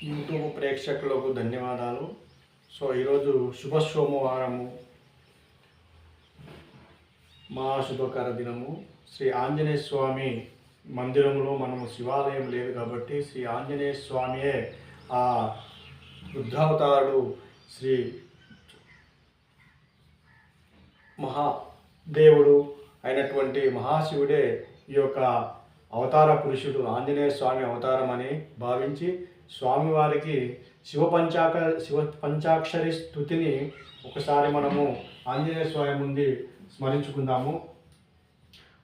YouTube ప్రేక్షకులకు ధన్యవాదాలు. ఈరోజు శుభ సోమవారము, మహాశుభకర దినము. శ్రీ ఆంజనేయ స్వామి మందిరంలో మనము శివాలయం లేదు కాబట్టి శ్రీ ఆంజనేయ స్వామియే ఆ రుద్రావతారుడు శ్రీ మహాదేవుడు అయినటువంటి మహాశివుడే ఈ యొక్క అవతార పురుషుడు ఆంజనేయ స్వామి అవతారం అని భావించి స్వామివారికి శివ పంచాక్షరి స్తుతిని ఒకసారి మనము ఆంజనేయ స్వామి ముందు స్మరించుకుందాము.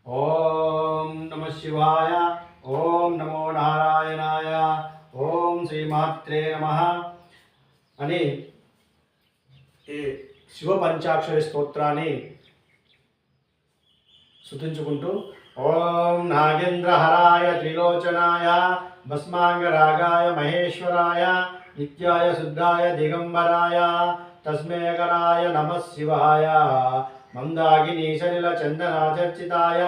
ఓం నమ శివాయ, ఓం నమో నారాయణాయ, ఓం శ్రీమాత్రే నమః అని ఈ శివ పంచాక్షరి స్తోత్రాన్ని స్తుతించుకుంటూ ఓం నాగేంద్రహరాయ త్రిలోచనాయ భస్మాంగరాగాయ మహేశ్వరాయ నిత్యాయ శుద్ధాయ దిగంబరాయ తస్మేకరాయ నమః శివాయ మందాకినీ సలిల చందనాచర్చితాయ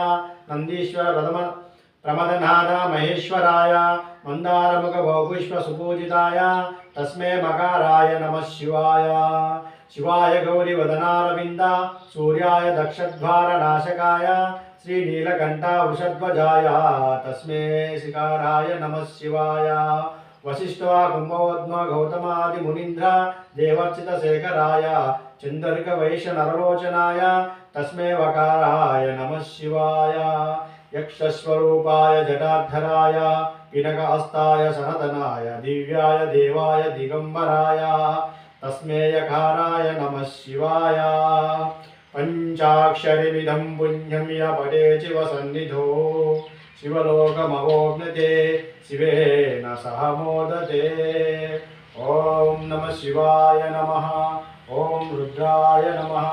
నందీశ్వర ప్రమదనాథ మహేశ్వరాయ మందారముఖ బహుపుష్ప సుపూజితాయ తస్మే మకారాయ నమః శివాయ శివాయ గౌరీ వదనారవింద సూర్యాయ దక్షద్వార నాశకాయ శ్రీ నీలకంఠ వృషధ్వజాయ తస్మే శిఖారాయ నమః శివాయ వశిష్ఠ కుంభోద్మ గౌతమాది మునీంద్ర దేవర్చిత శేఖరాయ చందర్క వైశ్య నరలోచనాయ తస్మే వకారాయ నమః శివాయ యక్షస్వరూపాయ జటాధరాయ పినకహస్తాయ సనతనాయ దివ్యాయ దేవాయ దిగంబరాయ తస్మే యకారాయ నమః శివాయ పంచాక్షరిమిదం పుణ్యం య పఠే శివ సన్నిధో శివలోకమవోప్నతే శివేన సహ మోదతే. ఓం నమః శివాయ నమః, ఓం రుద్రాయ నమః,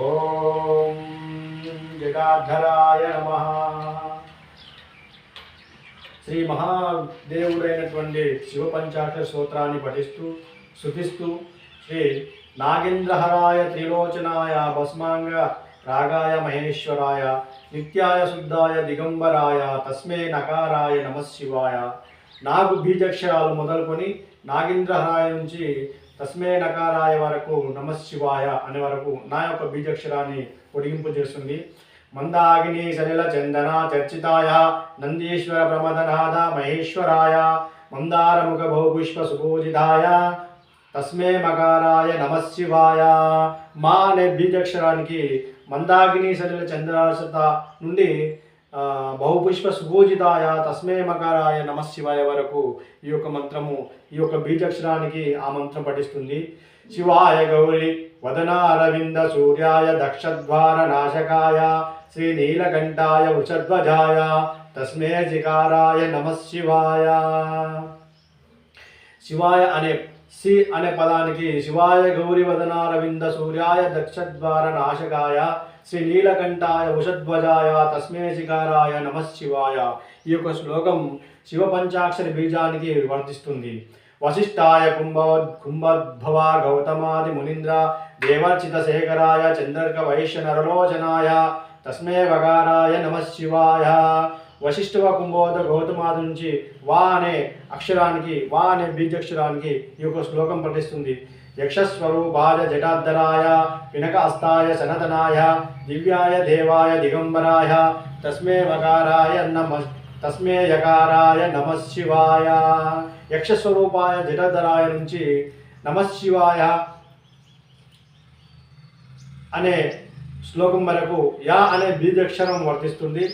ఓం జటాధరాయ నమః. శ్రీ మహాదేవుడైనటువంటి శివ పంచాక్షర స్తోత్రాన్ని పఠిస్తూ స్తుతిస్తూ శ్రీ నాగేంద్రహరాయ త్రిలోచనాయ భస్మాంగ రాగాయ మహేశ్వరాయ నిత్యాయ శుద్ధాయ దిగంబరాయ తస్మే నకారాయ నమః శివాయ. నాగు బీజక్షరాలు మొదలుకొని నాగేంద్రహరాయ నుంచి తస్మే నకారాయ వరకు నమః శివాయ అనే వరకు నా యొక్క బీజక్షరాన్ని పొడిగింపు చేస్తుంది. మందాకినీ సలిల చందన చర్చితాయ నందీశ్వర ప్రమదనాథ మహేశ్వరాయ మందారముఖ బహుపుష్ప సుపూజితాయ తస్మే మకారాయ నమః శివాయ. మా అనే బీజక్షరానికి మందాకినీ సలిల చంద్రాసత నుండి బహుపుష్ప సుపూజితాయ తస్మే మకారాయ నమః శివాయ వరకు ఈ యొక్క మంత్రము ఈ యొక్క బీజక్షరానికి ఆ మంత్రం పఠిస్తుంది. శివాయ గౌరీ వదన అరవింద సూర్యాయ దక్షద్వార నాశకాయ శ్రీ నీలకంఠాయ వృషధ్వజాయ తస్మే జికారాయ నమః శివాయ. శివాయ అనే పదానికి శివాయ గౌరీ వదనారవింద సూర్యాయ దక్షద్వార నాశకాయ శ్రీ నీలకంఠాయ వృషధ్వజాయ తస్మే శిఖారాయ నమః శివాయ. ఈ యొక్క శ్లోకం శివ పంచాక్షరి బీజానికి వర్తిస్తుంది. వశిష్ఠాయ కుంభోద్భవ గౌతమాది మునీంద్ర దేవర్చిత శేఖరాయ చందర్క వైశ్య నరలోచనాయ తస్మే వకారాయ నమః శివాయ. వశిష్ఠ కుంభోద గౌతమాది నుంచి వా అనే అక్షరానికి వా అనే బీజక్షరానికి ఈ యొక్క శ్లోకం పఠిస్తుంది. యక్షస్వరూపాయ జటాధరాయ పినకహస్తాయ సనతనాయ దివ్యాయ దేవాయ దిగంబరాయ తస్మే యకారాయ నమః శివాయ. యక్షస్వరూపాయ జటాధరాయ నుంచి నమః శివాయ అనే శ్లోకం వరకు యా అనే బీజక్షరం వర్తిస్తుంది.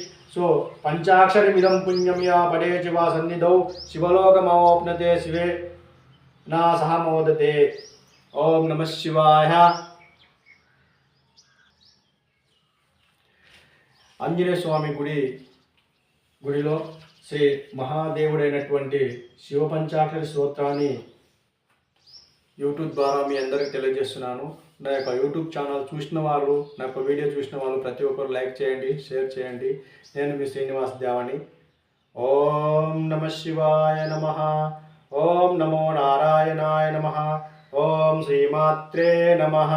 పంచాక్షరి మిదం పుణ్యం యా పఠే శివ సన్నిధౌ శివలోకమవోప్నతే శివే నా సహ మోదతే. ఓం నమః శివాయ. ఆంజనేయ స్వామి గుడిలో శ్రీ మహాదేవుడైనటువంటి శివ పంచాక్షరి స్తోత్రాన్ని యూట్యూబ్ ద్వారా మీ అందరికీ తెలియజేస్తున్నాను. నా యొక్క యూట్యూబ్ ఛానల్ చూసిన వాళ్ళు, నా యొక్క వీడియో చూసిన వాళ్ళు ప్రతి ఒక్కరు లైక్ చేయండి, షేర్ చేయండి. నేను మీ శ్రీనివాస్ దేవాని. ఓం నమః శివాయ నమః, ఓం నమో నారాయణాయ నమః, ఓం శ్రీమాత్రే నమః.